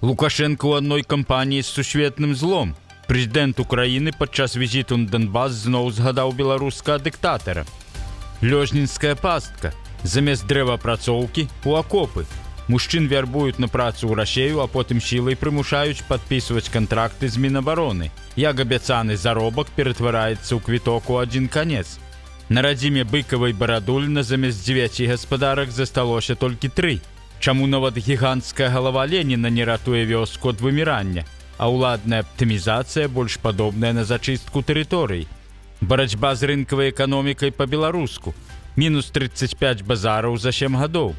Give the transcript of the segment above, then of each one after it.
Лукашенко ў адной кампаніі з сусветным злом. Прэзідэнт Украіны падчас візіту на Донбас зноў згадаў беларускага дыктатара. Лёжнінская пастка. Замест дрэваапрацоўкі – у акопы. Мужчын вярбуюць на працу ў Расею, а потым сілай прымушаюць падпісваць кантракты з Мінабароны. Як абяцаны заробак ператвараецца ў квіток у адзін канец. На радзіме Быкава і Барадуліна замест 9 гаспадарак засталося толькі 3. Чаму нават гіганцкая галава Леніна не ратуе вёску ад вымірання, а ўладная аптымізацыя больш падобная на зачыстку тэрыторый. Барацьба з рынкавай эканомікай па-беларуску. Мінус 35 базараў за 7 гадоў.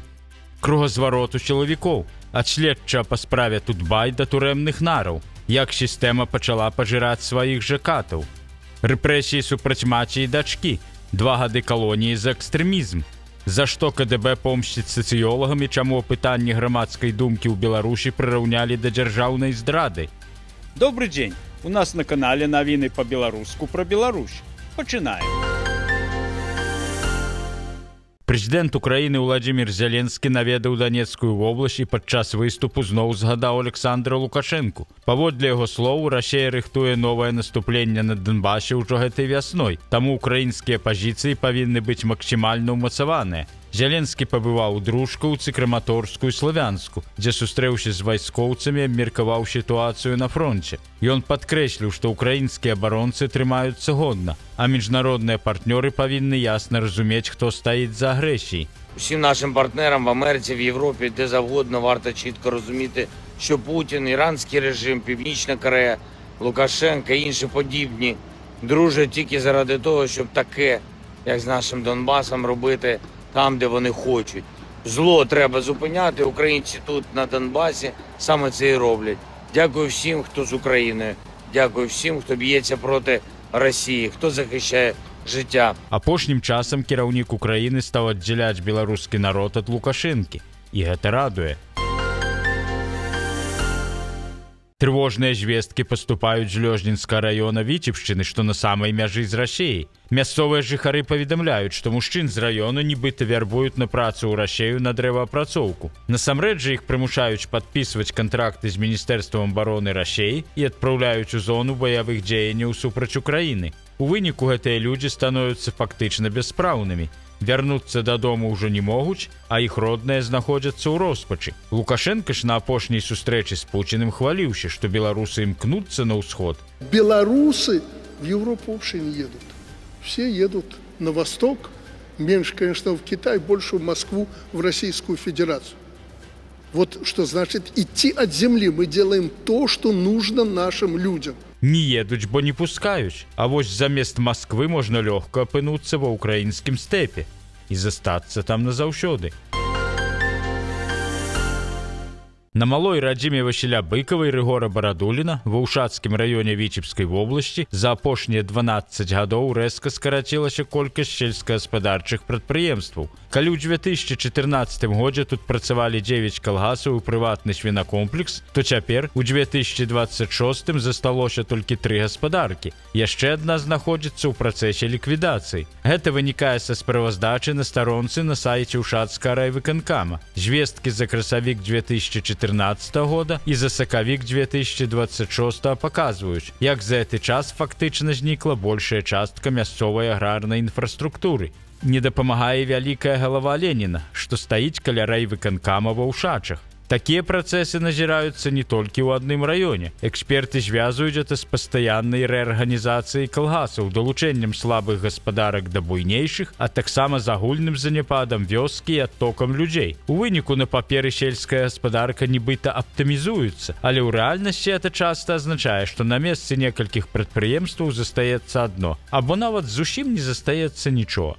Кругазварот у сілавікоў. Ад следчага па справе Тутбай да турэмных нараў. Як сістэма пачала пажыраць сваіх жа катаў. Рэпрэсіі супраць маці і дачкі. 2 гады калоніі за экстрэмізм. За што КДБ помсціць сацыёлагам і чаму пытанні грамадскай думкі ў Беларусі прыраўнялі да дзяржаўнай здрады? Добрый день! У нас на канале навіны па-беларуску пра Беларусь. Пачынаем. Прэзідэнт Украіны Владзімір Зеленскі наведаў Данецкую вобласць і падчас выступу зноў згадаў Александра Лукашэнку. Паводле яго слоў, Расія рыхтуе новае наступленне на Донбасе ўжо гэтай вясной, таму украінскія пазіцыі павінны быць максімальна ўмацаваныя. Зеленскі пабываў у Дружкаўцы, Краматорску і Славянску, дзе сустрэўся з вайскоўцамі і абмеркаваў сітуацыю на фронце. Ён падкрэсліў, што украінскія абаронцы трымаюцца годна, а міжнародныя партнёры павінны ясна разумець, хто стаіць за агрэсіяй. Усім нашим партнерам в Америці, в Європі, де завгодно варто чітко розуміти, що Путін, іранський режим, Північна Корея, Лукашенко і інші подібні дружать тільки заради того, щоб таке, як з нашим Донбасом, робити там, де вони хочуть. Зло треба зупиняти, українці тут, на Донбасі, саме це і роблять. Дякую всім, хто з Україною. Дякую всім, хто б'ється проти Росії, хто захищає життя. Апошнім часам кіраўнік Украіны стаў аддзяляць беларускі народ ад Лукашэнкі. І гэта радуе. Трывожныя звесткі паступаюць з Лёжнінскага раёна Віцебшчыны, што на самай мяжы з Расеяй. Мясцовыя жыхары паведамляюць, што мужчын з раёну нібыта вярбуюць на працу ў Расею на дрэваапрацоўку. Насамрэч жа іх прымушаюць падпісваць кантракты з Міністэрствам абароны Расеі і адпраўляюць у зону баявых дзеянняў супраць Украіны. У выніку гэтыя людзі становяцца фактычна бяспраўнымі. Вярнуцца дадому ўжо не могуць, а іх родныя знаходзяцца ў роспачы. Лукашенко ж на апошняй сустрэчы з Пуціным хваліўся, што беларусы імкнуцца на ўсход. Белорусы в Европу вообще не едут. Все едут на восток, меньше, конечно, в Китай, больше в Москву, в Российскую Федерацию. Вот что значит идти от земли. Мы делаем то, что нужно нашим людям. Не едуць, бо не пускаюць. А вось замест Масквы можна лёгка апынуцца ва ўкраінскім стэпе і застацца там назаўсёды. На малой радзіме Васіля Быкава і Рыгора Барадуліна ва ўшацкім раёне Віцебскай вобласці за апошнія 12 гадоў рэзка скарацілася колькасць сельскагаспадарчых прадпрыемстваў. Калі ў 2014 годзе тут працавалі 9 калгасаў і прыватны свінакомплекс, то цяпер у 2026 засталося толькі 3 гаспадаркі. Яшчэ адна знаходзіцца ў працэсе ліквідацыі. Гэта вынікае са справаздачы на старонцы на сайце ўшацкага райвыканкама. Звесткі за красавік 2014 года і за сакавік 2026 паказваюць, як за гэты час фактычна знікла большая частка мясцовай аграрнай інфраструктуры. Не дапамагае вялікая галава Леніна, што стаіць каля райвыканкама ва ўшачах. Такія працэсы назіраюцца не толькі ў адным раёне. Эксперты звязуюць гэта з пастаяннай рэарганізацыяй калгасаў, далучэннем слабых гаспадарак да буйнейшых, а таксама з агульным заняпадам вёскі і адтокам людзей. У выніку на паперы сельская гаспадарка нібыта аптымізуецца, але ў рэальнасці гэта часта азначае, што на месцы некалькіх прадпрыемстваў застаецца адно, або нават зусім не застаецца нічога.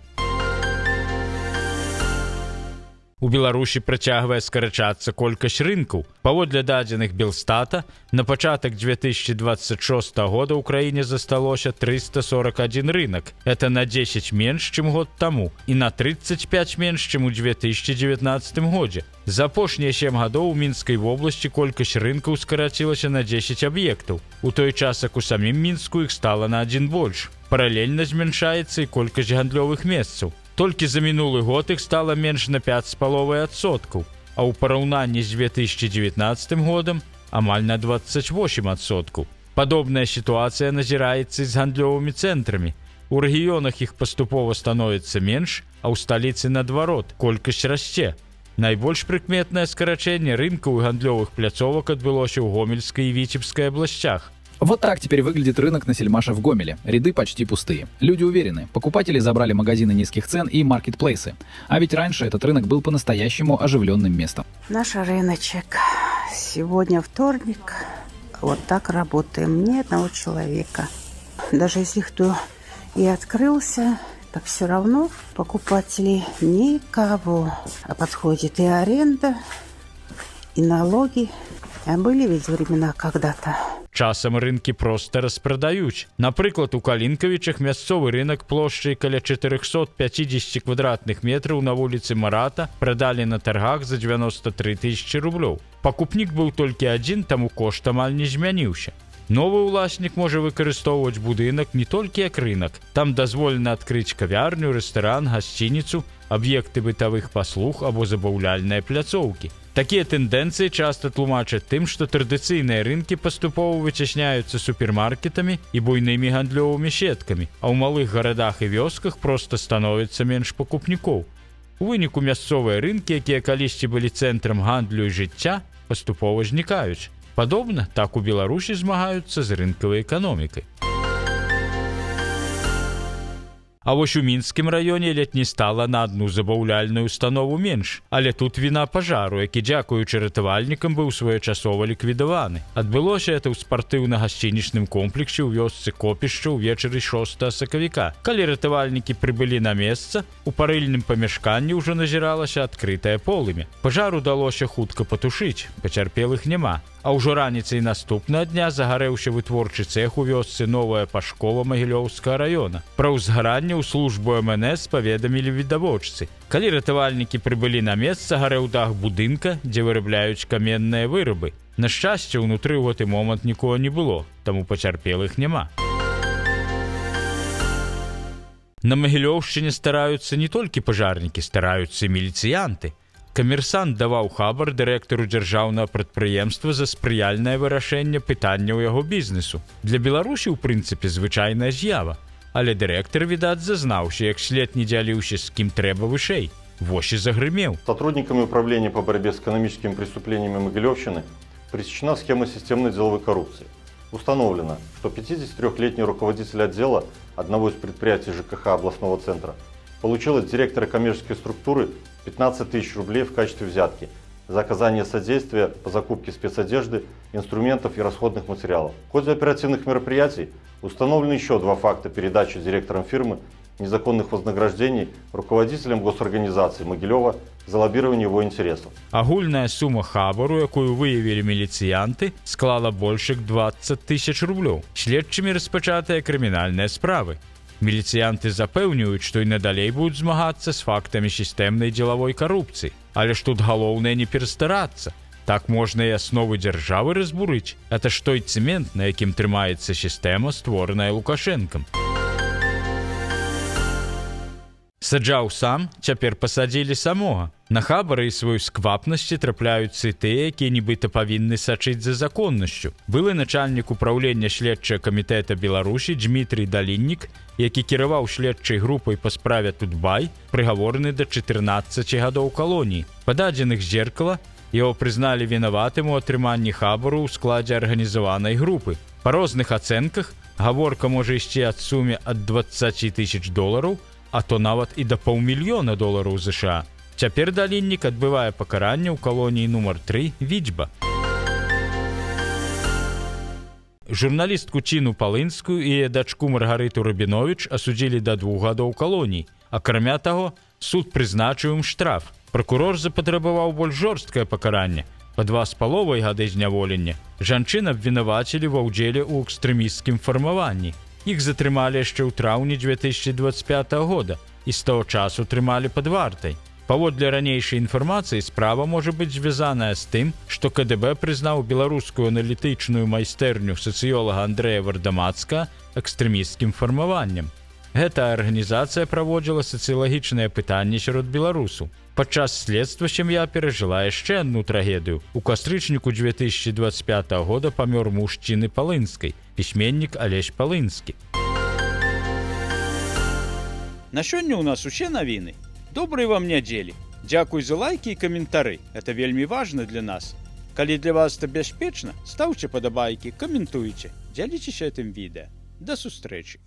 У Беларусі працягвае скарачацца колькасць рынкаў. Паводле дадзеных Белстата, на пачатак 2026 года ў краіне засталося 341 рынак. Это на 10 менш, чым год таму, і на 35 менш, чым у 2019 годзе. За апошнія 7 гадоў у Мінскай вобласці колькасць рынкаў скарацілася на 10 аб'ектаў. У той час, як у самім Мінску іх стала на 1 больш. Паралельна змяншаецца і колькасць гандлёвых месцаў. Толькі за мінулы год іх стала менш на 5,5%, а ў параўнанні з 2019 годам амаль на 28%. Падобная сітуацыя назіраецца і з гандлёвымі цэнтрамі. У рэгіёнах іх паступова становіцца менш, а ў сталіцы наадварот, колькасць расце. Найбольш прыкметнае скарачэнне рынкаў і гандлёвых пляцовак адбылося ў Гомельскай і Витебской областях. Вот так теперь выглядит рынок на Сельмаше в Гомеле. Ряды почти пустые. Люди уверены, покупатели забрали магазины низких цен и маркетплейсы. А ведь раньше этот рынок был по-настоящему оживленным местом. Наш рыночек. Сегодня вторник. Вот так работаем. Ни одного человека. Даже если кто и открылся, так все равно покупателей никого. А подходит и аренда, и налоги. А были ведь времена когда-то. Часам рынкі проста распрадаюць. Напрыклад, у Калінкавічах мясцовы рынак плошчай каля 450 квадратных метраў на вуліцы Марата прадалі на таргах за 93 тысячи рублёў. Пакупнік быў толькі адзін, таму кошт амаль не змяніўся. Новы ўласнік можа выкарыстоўваць будынак не толькі як рынак. Там дазволена адкрыць кавярню, рэстаран, гасцініцу, аб'екты бытавых паслуг або забаўляльныя пляцоўкі. Такія тэндэнцыі часта тлумачаць тым, што традыцыйныя рынкі паступова выцясняюцца супермаркетамі і буйнымі гандлёвымі сеткамі, а ў малых гарадах і вёсках проста становіцца менш пакупнікоў. У выніку мясцовыя рынкі, якія калісьці былі цэнтрам гандлю і жыцця, паступова знікаюць. Падобна, так у Беларусі змагаюцца з рынкавай эканомікай. А вось у Мінскім раёне ледь не стала на одну забаўляльную установу менш. Але тут віна пажару, які, дзякуючы ратавальнікам, быў своечасова ліквідаваны. Адбылося это ў спартыўна-гасцінічным комплексе ў вёсцы Копішча ўвечары 6 сакавіка. Калі ратавальнікі прыбылі на месца, у парыльным памяшканні ўжо назіралася адкрытае полымя. Пажар удалося хутка патушыць, пацярпелых няма. А ўжо раніцай наступнага дня загарэўся вытворчы цэх у вёсцы Новая Пашкова Магілёўскага раёна. Пра ўзгаранне ў службу МНС паведамілі відавочцы. Калі ратавальнікі прыбылі на месца, гарэў дах будынка, дзе вырабляюць каменныя вырабы. На шчасце, ўнутры ў гэты момант нікога не было, таму пацярпелых няма. На Магілёўшчыне стараюцца не толькі пажарнікі, стараюцца і міліцыянты. Камерсант даваў хабар дырэктару дзяржаўнага прадпрыемства за спрыяльнае вырашэнне пытанняў яго бізнесу. Для Беларусі, у прынцыпе, звычайная з'ява. Але дырэктар, відаць, зазнаўся, як след не дзяліўся з кім трэба вышэй. Вось і загрымеў. Сотрудниками управления по борьбе с экономическими преступлениями Могилевщины пресечена схема системной деловой коррупции. Установлено, что 53-летний руководитель отдела одного из предприятий ЖКХ областного центра получил от директора коммерческой структуры 15 тысяч рублей в качестве взятки за оказание содействия по закупке спецодежды, инструментов и расходных материалов. В ходе оперативных мероприятий установлены еще 2 факта передачи директором фирмы незаконных вознаграждений руководителям госорганизации Могилева за лоббирование его интересов. Агульная сума хабару, якую выявілі міліцыянты, склала больш як 20 тысяч рублёў. Следчымі распачатыя крымінальныя справы. Міліцыянты запэўніваюць, што і надалей будуць змагацца з фактамі сістэмнай дзелавой карупцыі. Але ж тут галоўнае не перастарацца. Так можна і асновы дзяржавы разбурыць. Это ж той цэмент, на якім трымаецца сістэма, створаная Лукашэнкам. Саджаў сам, цяпер пасадзілі самога. На хабары і сваю сквапнасці трапляюцца і тыя, якія нібыта павінны сачыць за законнасцю. Былы начальнік управлення следчага камітэта Беларусі Дмітрий Даліннік, які кіраваў следчай групай па справе Тутбай, прыгавораны да 14 гадоў калоніі. Па дадзеных «Зеркала» яго прызналі вінаватым у атрыманні хабару ў складзе арганізаванай групы. Па розных ацэнках гаворка можа ісці ад суме ад 20 тысяч долараў, а то нават і да $500 000 США. Цяпер Даліннік адбывае пакаранне ў калоніі нумар 3 Вічба. Журналістку Чіну Палынскую і яе дачку Маргарыту Рабіновіч асудзілі да 2 гадоў калоніі. Акрамя таго, суд прызначыў ім штраф. Пракурор запатрабаваў больш жорсткае пакаранне па 2,5 гады зняволення. Жанчын абвінавацілі ва ўдзеле ў экстрэмісцкім фармаванні. Іх затрымалі яшчэ ў траўні 2025 года і з таго часу трымалі пад вартай. Паводле ранейшай інфармацыі, справа можа быць звязаная з тым, што КДБ прызнаў беларускую аналітычную майстэрню сацыёлага Андрэя Вардамацкага экстрэмісцкім фармаваннем. Гэта арганізацыя праводзіла сацыялагічныя пытанні сярод беларусаў. Падчас следства сям'я перажыла яшчэ адну трагедыю. У кастрычніку 2025 года памёр муж Чыны Палынскай, пісьменнік Алесь Палынскі. На сёння ў нас усе навіны. Добрай вам нядзелі. Дзякуй за лайкі і каментары. Это вельмі важна для нас. Калі для вас это бяспечна, стаўце падабайкі, каментуйце, дзяліцеся гэтым відэа. Да сустрэчы.